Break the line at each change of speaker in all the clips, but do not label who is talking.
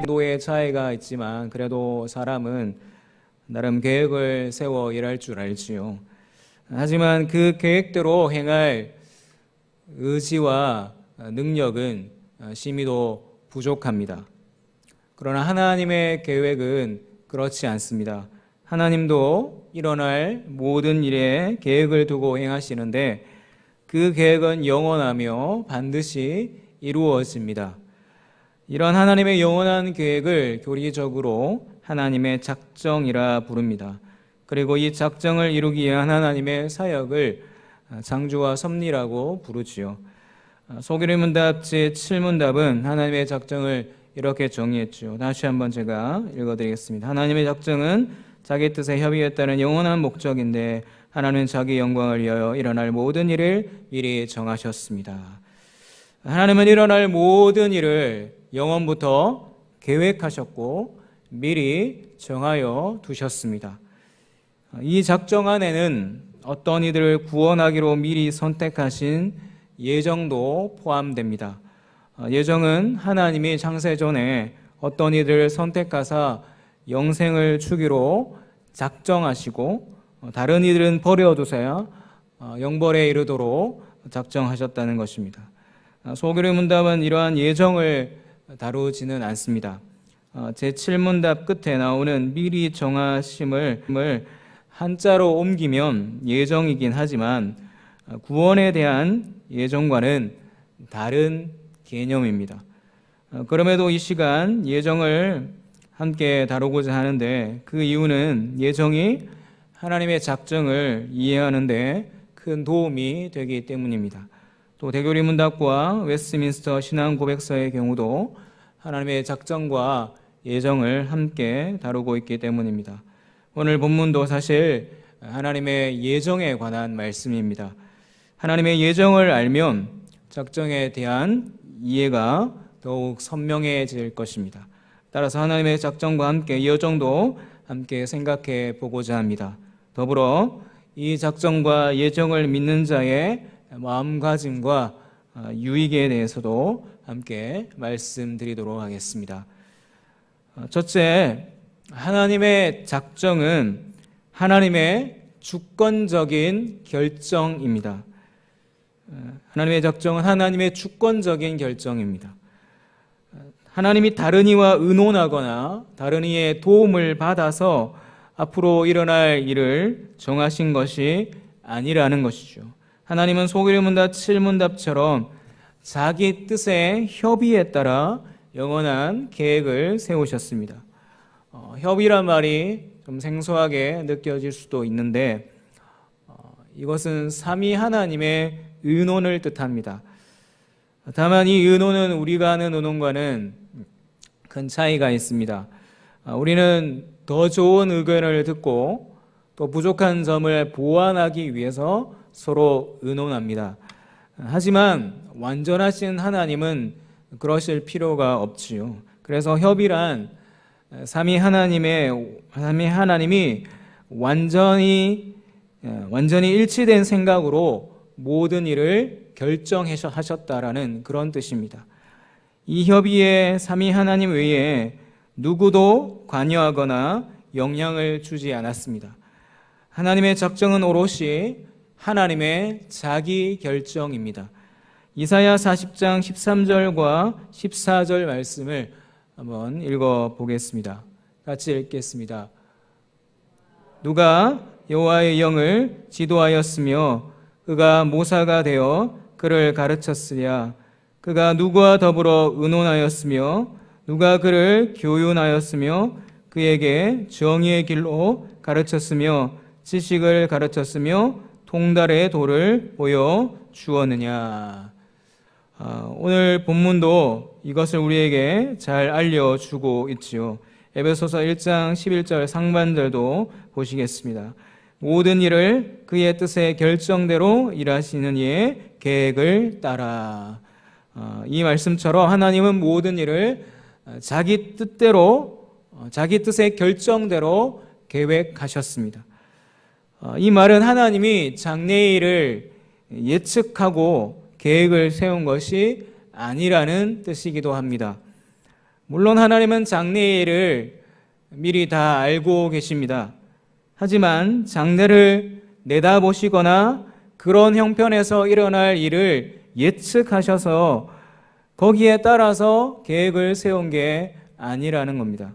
노의 차이가 있지만 그래도 사람은 나름 계획을 세워 일할 줄 알지요. 하지만 그 계획대로 행할 의지와 능력은 심히도 부족합니다. 그러나 하나님의 계획은 그렇지 않습니다. 하나님도 일어날 모든 일에 계획을 두고 행하시는데 그 계획은 영원하며 반드시 이루어집니다. 이런 하나님의 영원한 계획을 교리적으로 하나님의 작정이라 부릅니다. 그리고 이 작정을 이루기 위한 하나님의 사역을 창조와 섭리라고 부르지요. 소규리 문답 제7문답은 하나님의 작정을 이렇게 정의했죠. 다시 한번 제가 읽어드리겠습니다. 하나님의 작정은 자기 뜻에 협의에 따른 영원한 목적인데 하나님은 자기 영광을 위하여 일어날 모든 일을 미리 정하셨습니다. 하나님은 일어날 모든 일을 영원부터 계획하셨고 미리 정하여 두셨습니다. 이 작정 안에는 어떤 이들을 구원하기로 미리 선택하신 예정도 포함됩니다. 예정은 하나님이 창세 전에 어떤 이들을 선택하사 영생을 주기로 작정하시고 다른 이들은 버려두세야 영벌에 이르도록 작정하셨다는 것입니다. 소규리 문답은 이러한 예정을 다루지는 않습니다. 제7문답 끝에 나오는 미리 정하심을 한자로 옮기면 예정이긴 하지만 구원에 대한 예정과는 다른 개념입니다. 그럼에도 이 시간 예정을 함께 다루고자 하는데 그 이유는 예정이 하나님의 작정을 이해하는 데 큰 도움이 되기 때문입니다. 또 대교리 문답과 웨스트민스터 신앙 고백서의 경우도 하나님의 작정과 예정을 함께 다루고 있기 때문입니다. 오늘 본문도 사실 하나님의 예정에 관한 말씀입니다. 하나님의 예정을 알면 작정에 대한 이해가 더욱 선명해질 것입니다. 따라서 하나님의 작정과 함께 예정도 함께 생각해 보고자 합니다. 더불어 이 작정과 예정을 믿는 자의 마음가짐과 유익에 대해서도 함께 말씀드리도록 하겠습니다. 첫째, 하나님의 작정은 하나님의 주권적인 결정입니다. 하나님의 작정은 하나님의 주권적인 결정입니다. 하나님이 다른 이와 의논하거나 다른 이의 도움을 받아서 앞으로 일어날 일을 정하신 것이 아니라는 것이죠. 하나님은 소규리 문답 7문답처럼 자기 뜻의 협의에 따라 영원한 계획을 세우셨습니다. 협의란 말이 좀 생소하게 느껴질 수도 있는데 이것은 삼위 하나님의 의논을 뜻합니다. 다만 이 의논은 우리가 하는 의논과는 큰 차이가 있습니다. 우리는 더 좋은 의견을 듣고 또 부족한 점을 보완하기 위해서 서로 의논합니다. 하지만 완전하신 하나님은 그러실 필요가 없지요. 그래서 협의란 삼위 하나님이 완전히 일치된 생각으로 모든 일을 결정하셨다라는 그런 뜻입니다. 이 협의에 삼위 하나님 외에 누구도 관여하거나 영향을 주지 않았습니다. 하나님의 작정은 오롯이 하나님의 자기 결정입니다. 이사야 40장 13절과 14절 말씀을 한번 읽어보겠습니다. 같이 읽겠습니다. 누가 여호와의 영을 지도하였으며 그가 모사가 되어 그를 가르쳤으랴. 그가 누구와 더불어 의논하였으며 누가 그를 교훈하였으며 그에게 정의의 길로 가르쳤으며 지식을 가르쳤으며 통달의 도를 보여 주었느냐. 오늘 본문도 이것을 우리에게 잘 알려주고 있지요. 에베소서 1장 11절 상반절도 보시겠습니다. 모든 일을 그의 뜻의 결정대로 일하시는 이의 계획을 따라. 이 말씀처럼 하나님은 모든 일을 자기 뜻대로, 자기 뜻의 결정대로 계획하셨습니다. 이 말은 하나님이 장래일을 예측하고 계획을 세운 것이 아니라는 뜻이기도 합니다. 물론 하나님은 장래의 일을 미리 다 알고 계십니다. 하지만 장래를 내다보시거나 그런 형편에서 일어날 일을 예측하셔서 거기에 따라서 계획을 세운 게 아니라는 겁니다.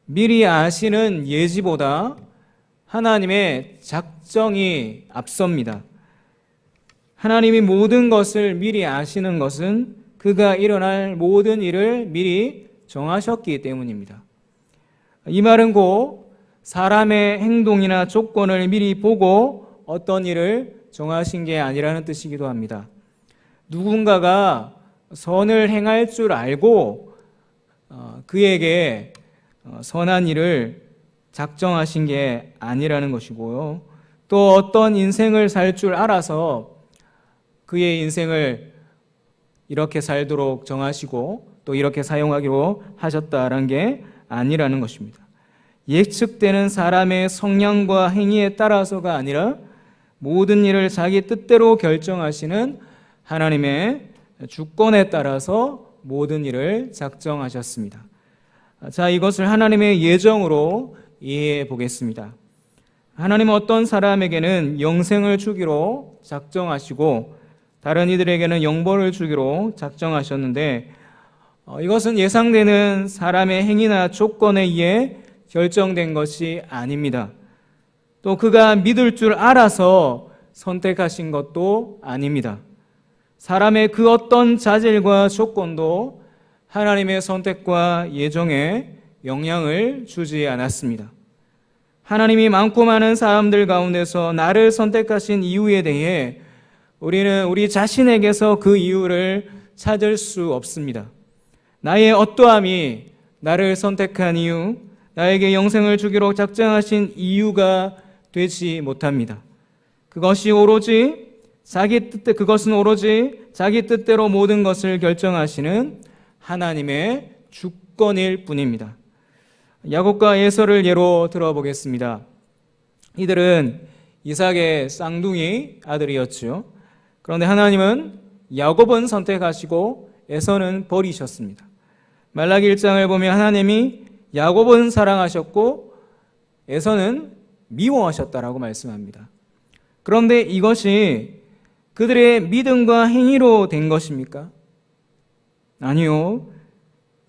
미리 아시는 예지보다 하나님의 작정이 앞섭니다. 하나님이 모든 것을 미리 아시는 것은 그가 일어날 모든 일을 미리 정하셨기 때문입니다. 이 말은 곧 사람의 행동이나 조건을 미리 보고 어떤 일을 정하신 게 아니라는 뜻이기도 합니다. 누군가가 선을 행할 줄 알고 그에게 선한 일을 작정하신 게 아니라는 것이고요. 또 어떤 인생을 살 줄 알아서 그의 인생을 이렇게 살도록 정하시고 또 이렇게 사용하기로 하셨다라는 게 아니라는 것입니다. 예측되는 사람의 성향과 행위에 따라서가 아니라 모든 일을 자기 뜻대로 결정하시는 하나님의 주권에 따라서 모든 일을 작정하셨습니다. 자, 이것을 하나님의 예정으로 이해해 보겠습니다. 하나님은 어떤 사람에게는 영생을 주기로 작정하시고 다른 이들에게는 영벌을 주기로 작정하셨는데 이것은 예상되는 사람의 행위나 조건에 의해 결정된 것이 아닙니다. 또 그가 믿을 줄 알아서 선택하신 것도 아닙니다. 사람의 그 어떤 자질과 조건도 하나님의 선택과 예정에 영향을 주지 않았습니다. 하나님이 많고 많은 사람들 가운데서 나를 선택하신 이유에 대해 우리는 우리 자신에게서 그 이유를 찾을 수 없습니다. 나의 어떠함이 나를 선택한 이유, 나에게 영생을 주기로 작정하신 이유가 되지 못합니다. 그것은 오로지 자기 뜻대로 모든 것을 결정하시는 하나님의 주권일 뿐입니다. 야곱과 에서를 예로 들어보겠습니다. 이들은 이삭의 쌍둥이 아들이었죠. 그런데 하나님은 야곱은 선택하시고 에서는 버리셨습니다. 말라기 1장을 보면 하나님이 야곱은 사랑하셨고 에서는 미워하셨다라고 말씀합니다. 그런데 이것이 그들의 믿음과 행위로 된 것입니까? 아니요.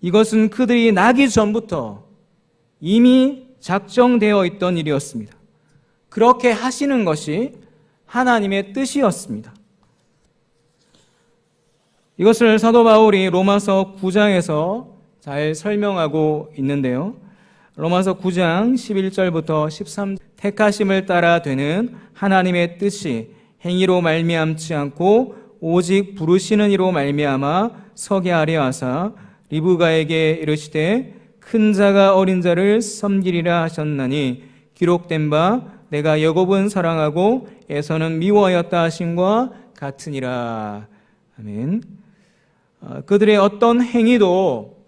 이것은 그들이 나기 전부터 이미 작정되어 있던 일이었습니다. 그렇게 하시는 것이 하나님의 뜻이었습니다. 이것을 사도 바울이 로마서 9장에서 잘 설명하고 있는데요. 로마서 9장 11절부터 13절 택하심을 따라 되는 하나님의 뜻이 행위로 말미암지 않고 오직 부르시는 이로 말미암아 서게 하려 하사 리브가에게 이르시되 큰 자가 어린 자를 섬기리라 하셨나니 기록된 바 내가 야곱은 사랑하고 에서는 미워하였다 하심과 같으니라. 아멘. 그들의 어떤 행위도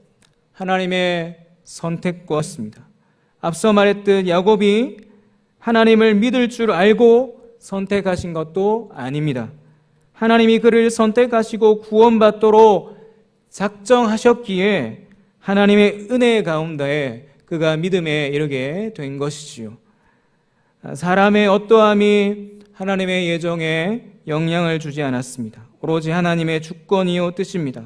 하나님의 선택과였습니다. 앞서 말했듯 야곱이 하나님을 믿을 줄 알고 선택하신 것도 아닙니다. 하나님이 그를 선택하시고 구원받도록 작정하셨기에 하나님의 은혜 가운데 그가 믿음에 이르게 된 것이지요. 사람의 어떠함이 하나님의 예정에 영향을 주지 않았습니다. 오로지 하나님의 주권이요 뜻입니다.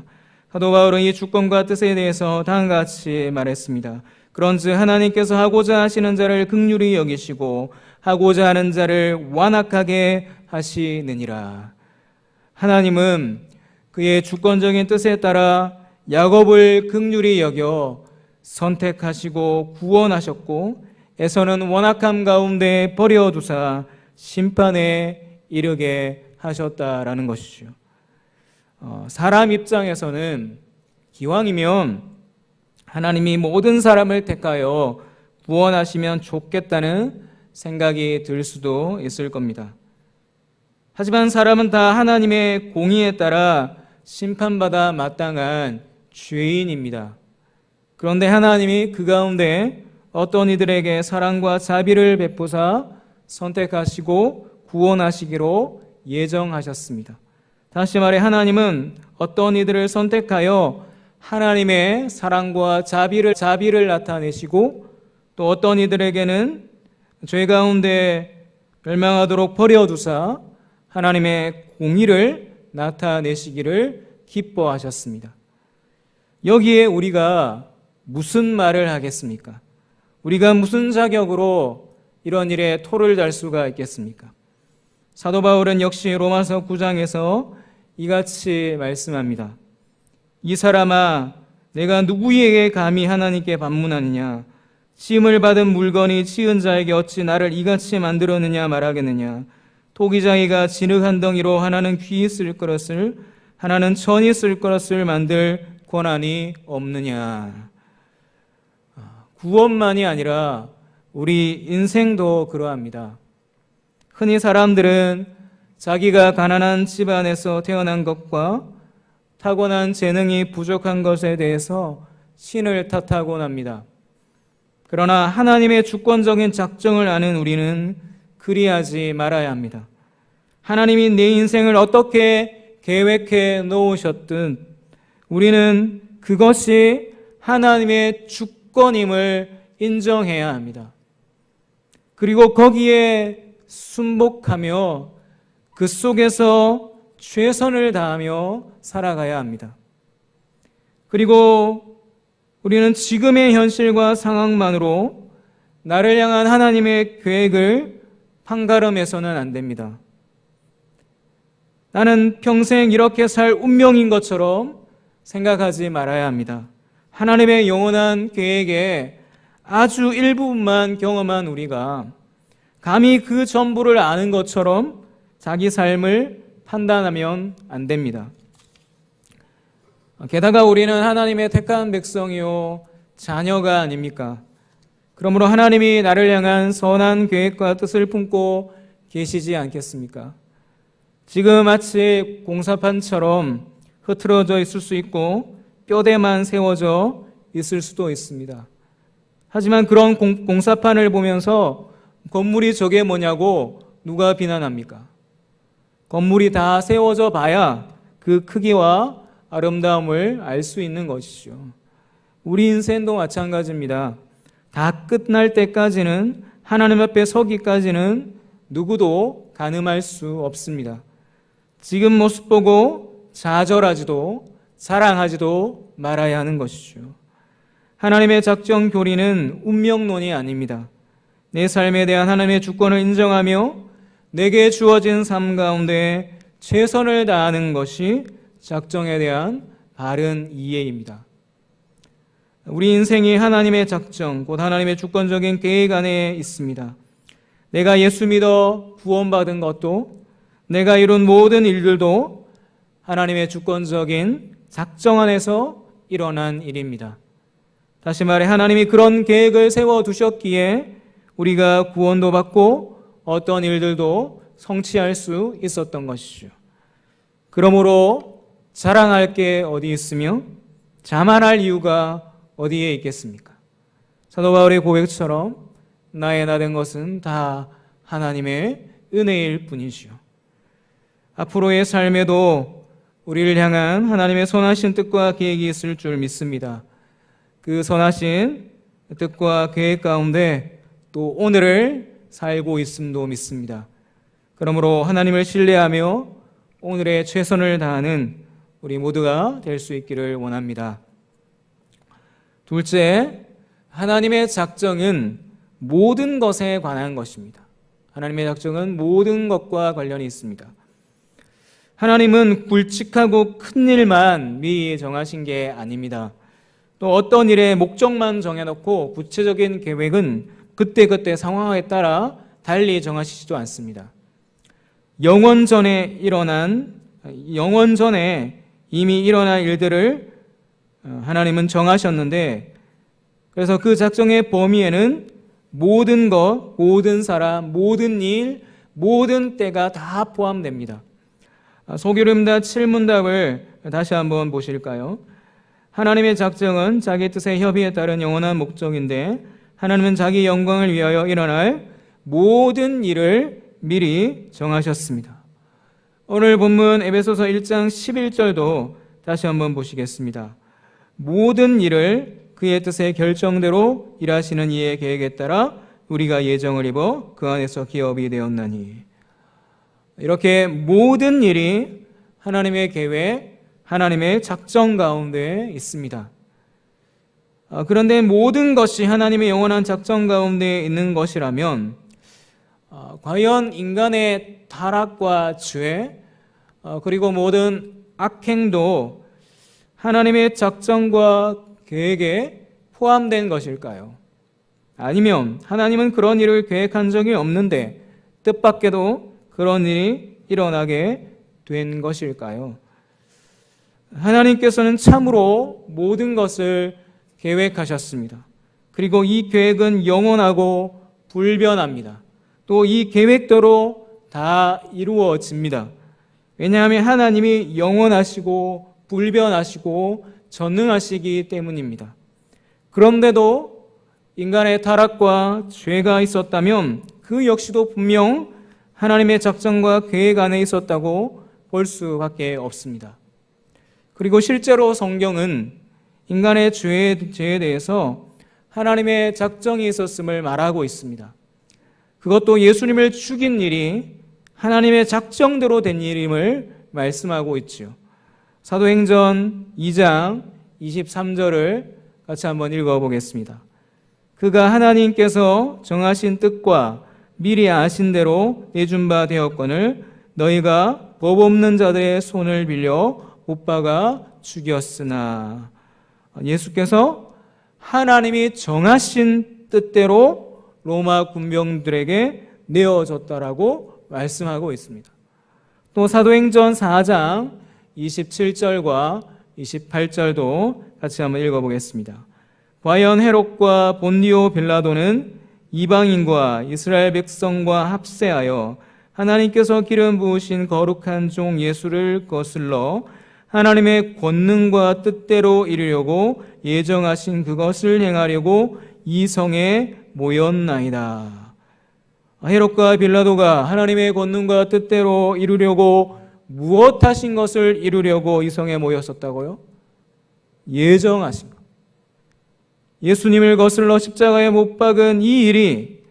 사도 바울은 이 주권과 뜻에 대해서 다음과 같이 말했습니다. 그런즉 하나님께서 하고자 하시는 자를 긍휼히 여기시고 하고자 하는 자를 완악하게 하시느니라. 하나님은 그의 주권적인 뜻에 따라 야곱을 긍휼히 여겨 선택하시고 구원하셨고 에서는 완악함 가운데 버려두사 심판에 이르게 하셨다라는 것이죠. 사람 입장에서는 기왕이면 하나님이 모든 사람을 택하여 구원하시면 좋겠다는 생각이 들 수도 있을 겁니다. 하지만 사람은 다 하나님의 공의에 따라 심판받아 마땅한 죄인입니다. 그런데 하나님이 그 가운데 어떤 이들에게 사랑과 자비를 베푸사 선택하시고 구원하시기로 예정하셨습니다. 다시 말해 하나님은 어떤 이들을 선택하여 하나님의 사랑과 자비를 나타내시고 또 어떤 이들에게는 죄 가운데 멸망하도록 버려두사 하나님의 공의를 나타내시기를 기뻐하셨습니다. 여기에 우리가 무슨 말을 하겠습니까? 우리가 무슨 자격으로 이런 일에 토를 달 수가 있겠습니까? 사도 바울은 역시 로마서 9장에서 이같이 말씀합니다. 이 사람아, 내가 누구에게 감히 하나님께 반문하느냐? 시험을 받은 물건이 치은 자에게 어찌 나를 이같이 만들었느냐 말하겠느냐? 토기장이가 진흙 한 덩이로 하나는 귀히 쓸 그릇을 하나는 천이 쓸 그릇을 만들 권한이 없느냐? 구원만이 아니라 우리 인생도 그러합니다. 흔히 사람들은 자기가 가난한 집안에서 태어난 것과 타고난 재능이 부족한 것에 대해서 신을 탓하곤 합니다. 그러나 하나님의 주권적인 작정을 아는 우리는 그리하지 말아야 합니다. 하나님이 내 인생을 어떻게 계획해 놓으셨든 우리는 그것이 하나님의 주권임을 인정해야 합니다. 그리고 거기에 순복하며 그 속에서 최선을 다하며 살아가야 합니다. 그리고 우리는 지금의 현실과 상황만으로 나를 향한 하나님의 계획을 판가름해서는 안 됩니다. 나는 평생 이렇게 살 운명인 것처럼 생각하지 말아야 합니다. 하나님의 영원한 계획에 아주 일부분만 경험한 우리가 감히 그 전부를 아는 것처럼 자기 삶을 판단하면 안 됩니다. 게다가 우리는 하나님의 택한 백성이요 자녀가 아닙니까? 그러므로 하나님이 나를 향한 선한 계획과 뜻을 품고 계시지 않겠습니까? 지금 마치 공사판처럼 흐트러져 있을 수 있고 뼈대만 세워져 있을 수도 있습니다. 하지만 그런 공사판을 보면서 건물이 저게 뭐냐고 누가 비난합니까? 건물이 다 세워져 봐야 그 크기와 아름다움을 알 수 있는 것이죠. 우리 인생도 마찬가지입니다. 다 끝날 때까지는 하나님 앞에 서기까지는 누구도 가늠할 수 없습니다. 지금 모습 보고 좌절하지도 자랑하지도 말아야 하는 것이죠. 하나님의 작정 교리는 운명론이 아닙니다. 내 삶에 대한 하나님의 주권을 인정하며 내게 주어진 삶 가운데 최선을 다하는 것이 작정에 대한 바른 이해입니다. 우리 인생이 하나님의 작정, 곧 하나님의 주권적인 계획 안에 있습니다. 내가 예수 믿어 구원받은 것도 내가 이룬 모든 일들도 하나님의 주권적인 작정 안에서 일어난 일입니다. 다시 말해 하나님이 그런 계획을 세워두셨기에 우리가 구원도 받고 어떤 일들도 성취할 수 있었던 것이죠. 그러므로 자랑할 게 어디 있으며 자만할 이유가 어디에 있겠습니까? 사도 바울의 고백처럼 나의 나 된 것은 다 하나님의 은혜일 뿐이지요. 앞으로의 삶에도 우리를 향한 하나님의 선하신 뜻과 계획이 있을 줄 믿습니다. 그 선하신 뜻과 계획 가운데 또 오늘을 살고 있음도 믿습니다. 그러므로 하나님을 신뢰하며 오늘의 최선을 다하는 우리 모두가 될 수 있기를 원합니다. 둘째, 하나님의 작정은 모든 것에 관한 것입니다. 하나님의 작정은 모든 것과 관련이 있습니다. 하나님은 굵직하고 큰 일만 미리 정하신 게 아닙니다. 또 어떤 일의 목적만 정해놓고 구체적인 계획은 그때그때 상황에 따라 달리 정하시지도 않습니다. 영원 전에 이미 일어난 일들을 하나님은 정하셨는데, 그래서 그 작정의 범위에는 모든 것, 모든 사람, 모든 일, 모든 때가 다 포함됩니다. 소규름다 7문답을 다시 한번 보실까요? 하나님의 작정은 자기 뜻의 협의에 따른 영원한 목적인데 하나님은 자기 영광을 위하여 일어날 모든 일을 미리 정하셨습니다. 오늘 본문 에베소서 1장 11절도 다시 한번 보시겠습니다. 모든 일을 그의 뜻의 결정대로 일하시는 이의 계획에 따라 우리가 예정을 입어 그 안에서 기업이 되었나니. 이렇게 모든 일이 하나님의 계획, 하나님의 작정 가운데 있습니다. 그런데 모든 것이 하나님의 영원한 작정 가운데 있는 것이라면 과연 인간의 타락과 죄 그리고 모든 악행도 하나님의 작정과 계획에 포함된 것일까요? 아니면 하나님은 그런 일을 계획한 적이 없는데 뜻밖에도 그런 일이 일어나게 된 것일까요? 하나님께서는 참으로 모든 것을 계획하셨습니다. 그리고 이 계획은 영원하고 불변합니다. 또 이 계획대로 다 이루어집니다. 왜냐하면 하나님이 영원하시고 불변하시고 전능하시기 때문입니다. 그런데도 인간의 타락과 죄가 있었다면 그 역시도 분명 하나님의 작정과 계획 안에 있었다고 볼 수밖에 없습니다. 그리고 실제로 성경은 인간의 죄에 대해서 하나님의 작정이 있었음을 말하고 있습니다. 그것도 예수님을 죽인 일이 하나님의 작정대로 된 일임을 말씀하고 있지요. 사도행전 2장 23절을 같이 한번 읽어보겠습니다. 그가 하나님께서 정하신 뜻과 미리 아신 대로 내준 바 되었거늘 너희가 법 없는 자들의 손을 빌려 못 박아 죽였으나. 예수께서 하나님이 정하신 뜻대로 로마 군병들에게 내어졌다라고 말씀하고 있습니다. 또 사도행전 4장 27절과 28절도 같이 한번 읽어보겠습니다. 과연 헤롯과 본디오 빌라도는 이방인과 이스라엘 백성과 합세하여 하나님께서 기름 부으신 거룩한 종 예수를 거슬러 하나님의 권능과 뜻대로 이루려고 예정하신 그것을 행하려고 이 성에 모였나이다. 헤롯과 빌라도가 하나님의 권능과 뜻대로 이루려고 무엇하신 것을 이루려고 이 성에 모였었다고요? 예정하신 것. 예수님을 거슬러 십자가에 못 박은 이 일이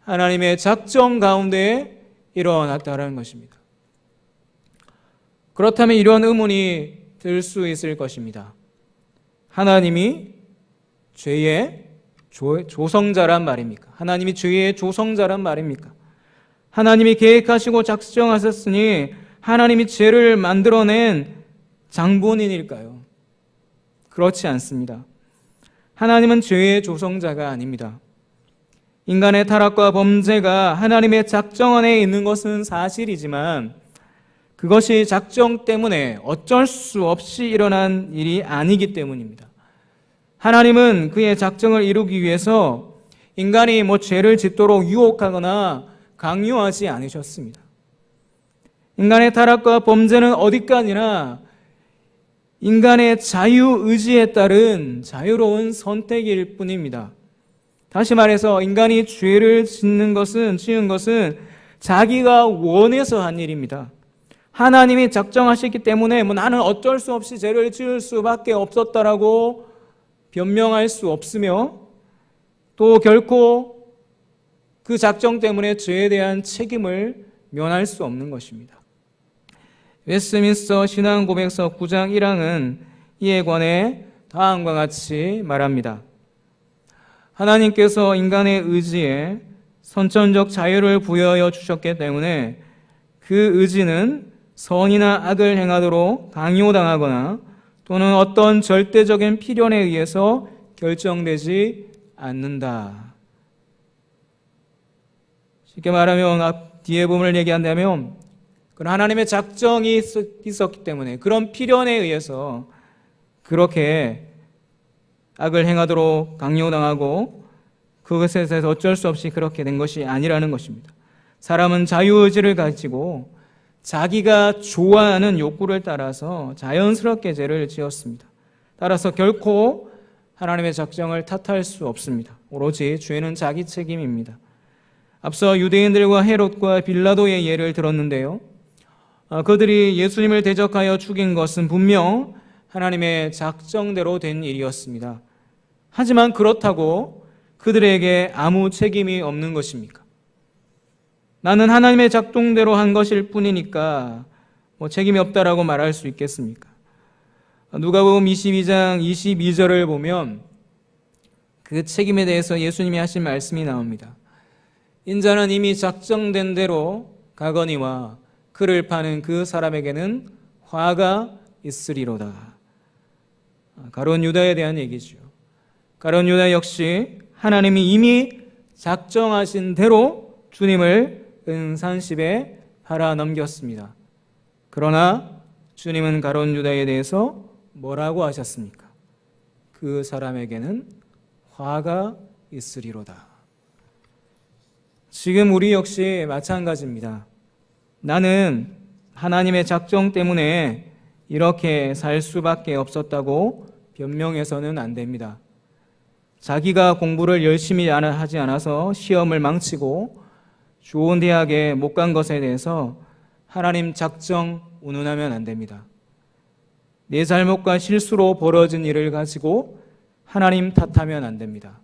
하나님의 작정 가운데 일어났다는 것입니다. 그렇다면 이런 의문이 들 수 있을 것입니다. 하나님이 죄의 조성자란 말입니까? 하나님이 죄의 조성자란 말입니까? 하나님이 계획하시고 작정하셨으니 하나님이 죄를 만들어낸 장본인일까요? 그렇지 않습니다. 하나님은 죄의 조성자가 아닙니다. 인간의 타락과 범죄가 하나님의 작정 안에 있는 것은 사실이지만 그것이 작정 때문에 어쩔 수 없이 일어난 일이 아니기 때문입니다. 하나님은 그의 작정을 이루기 위해서 인간이 죄를 짓도록 유혹하거나 강요하지 않으셨습니다. 인간의 타락과 범죄는 어디까지나 인간의 자유의지에 따른 자유로운 선택일 뿐입니다. 다시 말해서 인간이 죄를 지은 것은 자기가 원해서 한 일입니다. 하나님이 작정하셨기 때문에 나는 어쩔 수 없이 죄를 지을 수밖에 없었다라고 변명할 수 없으며 또 결코 그 작정 때문에 죄에 대한 책임을 면할 수 없는 것입니다. 웨스트민스터 신앙고백서 9장 1항은 이에 관해 다음과 같이 말합니다. 하나님께서 인간의 의지에 선천적 자유를 부여하여 주셨기 때문에 그 의지는 선이나 악을 행하도록 강요당하거나 또는 어떤 절대적인 필연에 의해서 결정되지 않는다. 쉽게 말하면 뒤에 부분을 얘기한다면 그런 하나님의 작정이 있었기 때문에 그런 필연에 의해서 그렇게 악을 행하도록 강요당하고 그것에 대해서 어쩔 수 없이 그렇게 된 것이 아니라는 것입니다. 사람은 자유의지를 가지고 자기가 좋아하는 욕구를 따라서 자연스럽게 죄를 지었습니다. 따라서 결코 하나님의 작정을 탓할 수 없습니다. 오로지 죄는 자기 책임입니다. 앞서 유대인들과 헤롯과 빌라도의 예를 들었는데요. 그들이 예수님을 대적하여 죽인 것은 분명 하나님의 작정대로 된 일이었습니다. 하지만 그렇다고 그들에게 아무 책임이 없는 것입니까? 나는 하나님의 작정대로 한 것일 뿐이니까 책임이 없다라고 말할 수 있겠습니까? 누가복음 22장 22절을 보면 그 책임에 대해서 예수님이 하신 말씀이 나옵니다. 인자는 이미 작정된 대로 가거니와 그를 파는 그 사람에게는 화가 있으리로다. 가룟 유다에 대한 얘기죠. 가룟 유다 역시 하나님이 이미 작정하신 대로 주님을 은산십에 팔아 넘겼습니다. 그러나 주님은 가룟 유다에 대해서 뭐라고 하셨습니까? 그 사람에게는 화가 있으리로다. 지금 우리 역시 마찬가지입니다. 나는 하나님의 작정 때문에 이렇게 살 수밖에 없었다고 변명해서는 안 됩니다. 자기가 공부를 열심히 하지 않아서 시험을 망치고 좋은 대학에 못 간 것에 대해서 하나님 작정 운운하면 안 됩니다. 내 잘못과 실수로 벌어진 일을 가지고 하나님 탓하면 안 됩니다.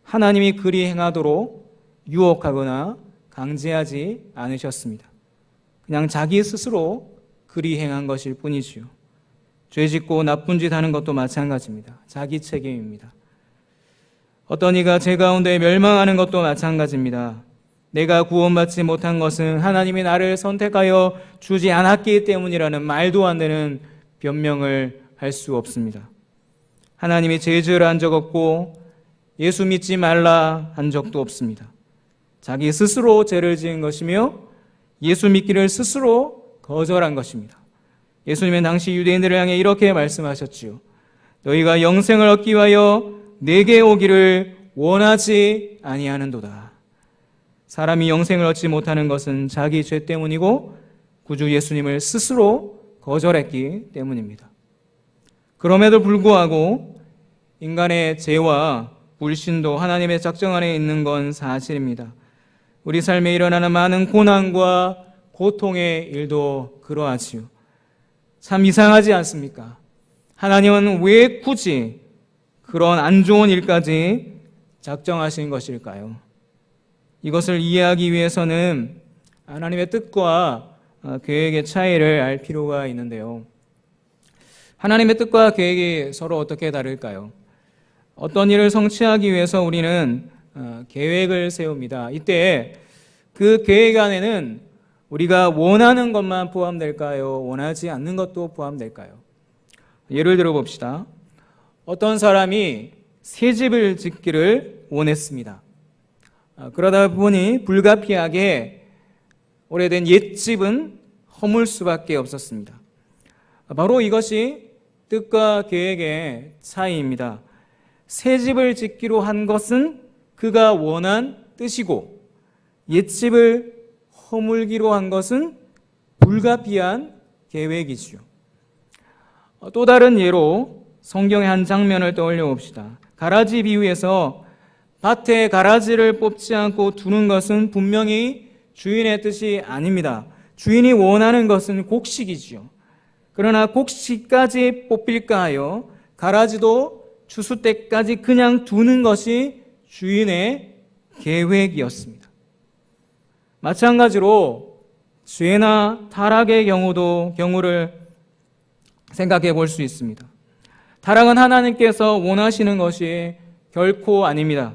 하나님이 그리 행하도록 유혹하거나 강제하지 않으셨습니다. 그냥 자기 스스로 그리 행한 것일 뿐이지요. 죄 짓고 나쁜 짓 하는 것도 마찬가지입니다. 자기 책임입니다. 어떤 이가 제 가운데 멸망하는 것도 마찬가지입니다. 내가 구원받지 못한 것은 하나님이 나를 선택하여 주지 않았기 때문이라는 말도 안 되는 변명을 할 수 없습니다. 하나님이 제지를 한 적 없고 예수 믿지 말라 한 적도 없습니다. 자기 스스로 죄를 지은 것이며 예수 믿기를 스스로 거절한 것입니다. 예수님은 당시 유대인들을 향해 이렇게 말씀하셨지요. 너희가 영생을 얻기 위하여 내게 오기를 원하지 아니하는도다. 사람이 영생을 얻지 못하는 것은 자기 죄 때문이고 구주 예수님을 스스로 거절했기 때문입니다. 그럼에도 불구하고 인간의 죄와 불신도 하나님의 작정 안에 있는 건 사실입니다. 우리 삶에 일어나는 많은 고난과 고통의 일도 그러하지요. 참 이상하지 않습니까? 하나님은 왜 굳이 그런 안 좋은 일까지 작정하신 것일까요? 이것을 이해하기 위해서는 하나님의 뜻과 계획의 차이를 알 필요가 있는데요. 하나님의 뜻과 계획이 서로 어떻게 다를까요? 어떤 일을 성취하기 위해서 우리는 계획을 세웁니다. 이때 그 계획 안에는 우리가 원하는 것만 포함될까요? 원하지 않는 것도 포함될까요? 예를 들어 봅시다. 어떤 사람이 새 집을 짓기를 원했습니다. 그러다 보니 불가피하게 오래된 옛집은 허물 수밖에 없었습니다. 바로 이것이 뜻과 계획의 차이입니다. 새 집을 짓기로 한 것은 그가 원한 뜻이고 옛집을 허물기로 한 것은 불가피한 계획이지요. 또 다른 예로 성경의 한 장면을 떠올려 봅시다. 가라지 비유에서 밭에 가라지를 뽑지 않고 두는 것은 분명히 주인의 뜻이 아닙니다. 주인이 원하는 것은 곡식이지요. 그러나 곡식까지 뽑힐까 하여 가라지도 추수 때까지 그냥 두는 것이 주인의 계획이었습니다. 마찬가지로 죄나 타락의 경우를 생각해 볼 수 있습니다. 타락은 하나님께서 원하시는 것이 결코 아닙니다.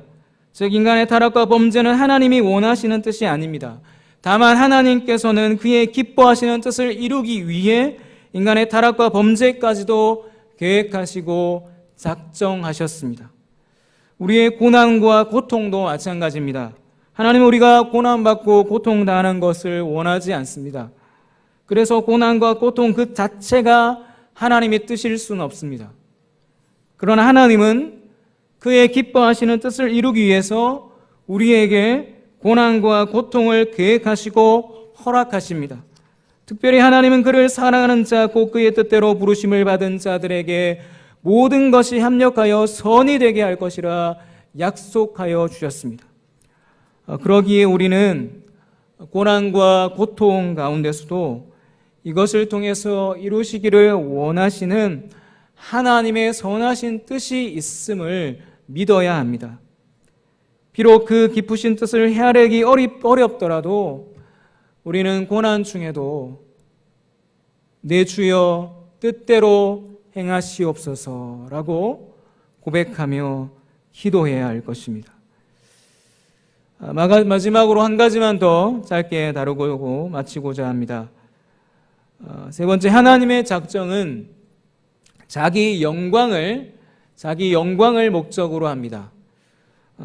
즉 인간의 타락과 범죄는 하나님이 원하시는 뜻이 아닙니다. 다만 하나님께서는 그의 기뻐하시는 뜻을 이루기 위해 인간의 타락과 범죄까지도 계획하시고 작정하셨습니다. 우리의 고난과 고통도 마찬가지입니다. 하나님은 우리가 고난받고 고통당하는 것을 원하지 않습니다. 그래서 고난과 고통 그 자체가 하나님의 뜻일 수는 없습니다. 그러나 하나님은 그의 기뻐하시는 뜻을 이루기 위해서 우리에게 고난과 고통을 계획하시고 허락하십니다. 특별히 하나님은 그를 사랑하는 자, 곧 그의 뜻대로 부르심을 받은 자들에게 모든 것이 합력하여 선이 되게 할 것이라 약속하여 주셨습니다. 그러기에 우리는 고난과 고통 가운데서도 이것을 통해서 이루시기를 원하시는 하나님의 선하신 뜻이 있음을 믿어야 합니다. 비록 그 깊으신 뜻을 헤아리기 어렵더라도 우리는 고난 중에도 내 주여 뜻대로 행하시옵소서라고 고백하며 기도해야 할 것입니다. 마지막으로 한 가지만 더 짧게 다루고 마치고자 합니다. 세 번째, 하나님의 작정은 자기 영광을 목적으로 합니다.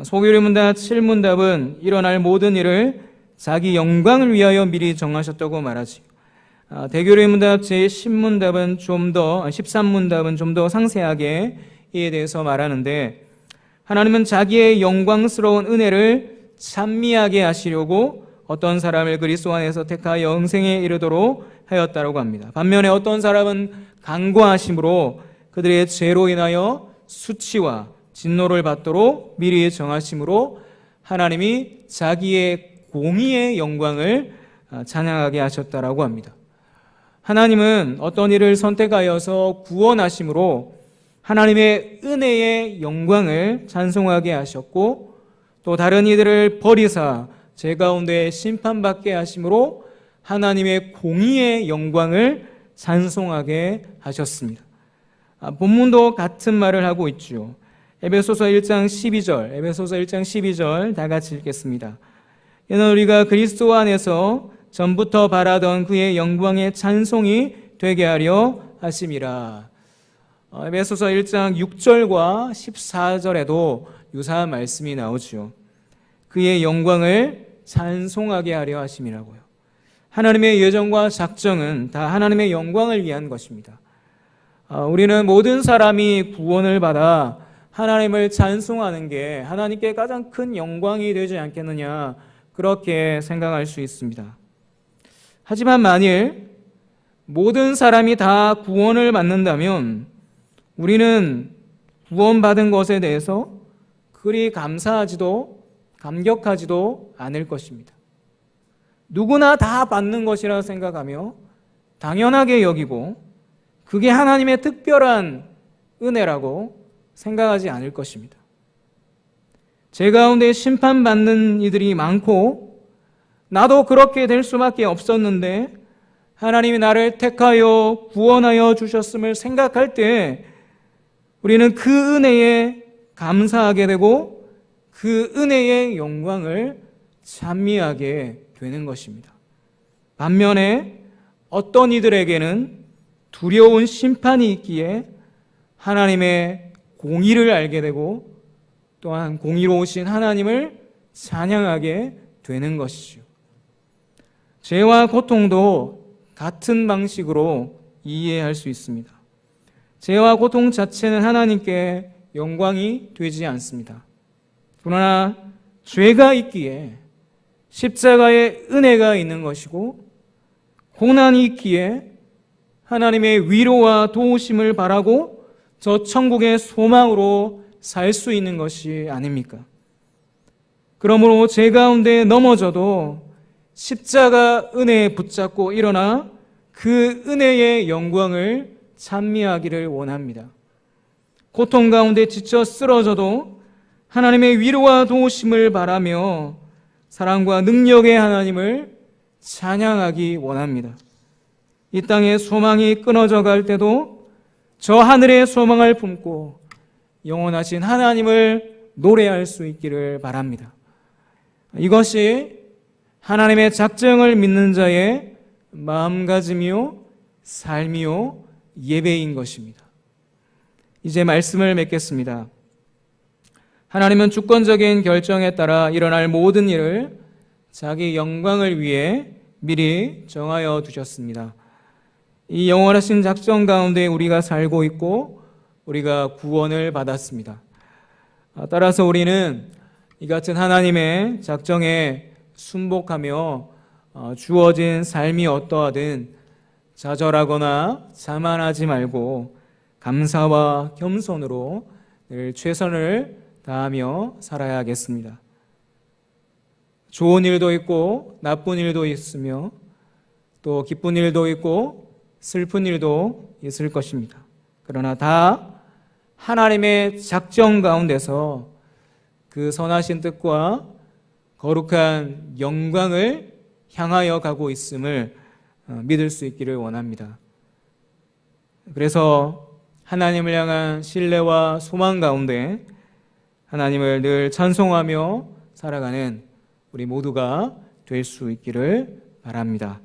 소규리 문답 7문답은 일어날 모든 일을 자기 영광을 위하여 미리 정하셨다고 말하지. 대교리 문답 제13문답은 좀 더 상세하게 이에 대해서 말하는데, 하나님은 자기의 영광스러운 은혜를 찬미하게 하시려고 어떤 사람을 그리스도 안에서 택하여 영생에 이르도록 하였다고 합니다. 반면에 어떤 사람은 간과하심으로 그들의 죄로 인하여 수치와 진노를 받도록 미리 정하심으로 하나님이 자기의 공의의 영광을 찬양하게 하셨다라고 합니다. 하나님은 어떤 일을 선택하여서 구원하심으로 하나님의 은혜의 영광을 찬송하게 하셨고, 또 다른 이들을 버리사 죄 가운데 심판받게 하심으로 하나님의 공의의 영광을 찬송하게 하셨습니다. 본문도 같은 말을 하고 있죠. 에베소서 1장 12절 다 같이 읽겠습니다. 이는 우리가 그리스도 안에서 전부터 바라던 그의 영광의 찬송이 되게 하려 하심이라. 에베소서 1장 6절과 14절에도 유사한 말씀이 나오죠. 그의 영광을 찬송하게 하려 하심이라고요. 하나님의 예정과 작정은 다 하나님의 영광을 위한 것입니다. 우리는 모든 사람이 구원을 받아 하나님을 찬송하는 게 하나님께 가장 큰 영광이 되지 않겠느냐, 그렇게 생각할 수 있습니다. 하지만 만일 모든 사람이 다 구원을 받는다면 우리는 구원받은 것에 대해서 그리 감사하지도 감격하지도 않을 것입니다. 누구나 다 받는 것이라 생각하며 당연하게 여기고 그게 하나님의 특별한 은혜라고 생각하지 않을 것입니다. 제 가운데 심판받는 이들이 많고 나도 그렇게 될 수밖에 없었는데 하나님이 나를 택하여 구원하여 주셨음을 생각할 때 우리는 그 은혜에 감사하게 되고 그 은혜의 영광을 찬미하게 되는 것입니다. 반면에 어떤 이들에게는 두려운 심판이 있기에 하나님의 공의를 알게 되고 또한 공의로우신 하나님을 찬양하게 되는 것이죠. 죄와 고통도 같은 방식으로 이해할 수 있습니다. 죄와 고통 자체는 하나님께 영광이 되지 않습니다. 그러나 죄가 있기에 십자가의 은혜가 있는 것이고 고난이 있기에 하나님의 위로와 도우심을 바라고 저 천국의 소망으로 살 수 있는 것이 아닙니까? 그러므로 죄 가운데 넘어져도 십자가 은혜에 붙잡고 일어나 그 은혜의 영광을 찬미하기를 원합니다. 고통 가운데 지쳐 쓰러져도 하나님의 위로와 도우심을 바라며 사랑과 능력의 하나님을 찬양하기 원합니다. 이 땅의 소망이 끊어져 갈 때도 저 하늘의 소망을 품고 영원하신 하나님을 노래할 수 있기를 바랍니다. 이것이 하나님의 작정을 믿는 자의 마음가짐이요 삶이요 예배인 것입니다. 이제 말씀을 맺겠습니다. 하나님은 주권적인 결정에 따라 일어날 모든 일을 자기 영광을 위해 미리 정하여 두셨습니다. 이 영원하신 작정 가운데 우리가 살고 있고 우리가 구원을 받았습니다. 따라서 우리는 이 같은 하나님의 작정에 순복하며 주어진 삶이 어떠하든 좌절하거나 자만하지 말고 감사와 겸손으로 늘 최선을 다하며 살아야겠습니다. 좋은 일도 있고 나쁜 일도 있으며 또 기쁜 일도 있고 슬픈 일도 있을 것입니다. 그러나 다 하나님의 작정 가운데서 그 선하신 뜻과 거룩한 영광을 향하여 가고 있음을 믿을 수 있기를 원합니다. 그래서 하나님을 향한 신뢰와 소망 가운데 하나님을 늘 찬송하며 살아가는 우리 모두가 될 수 있기를 바랍니다.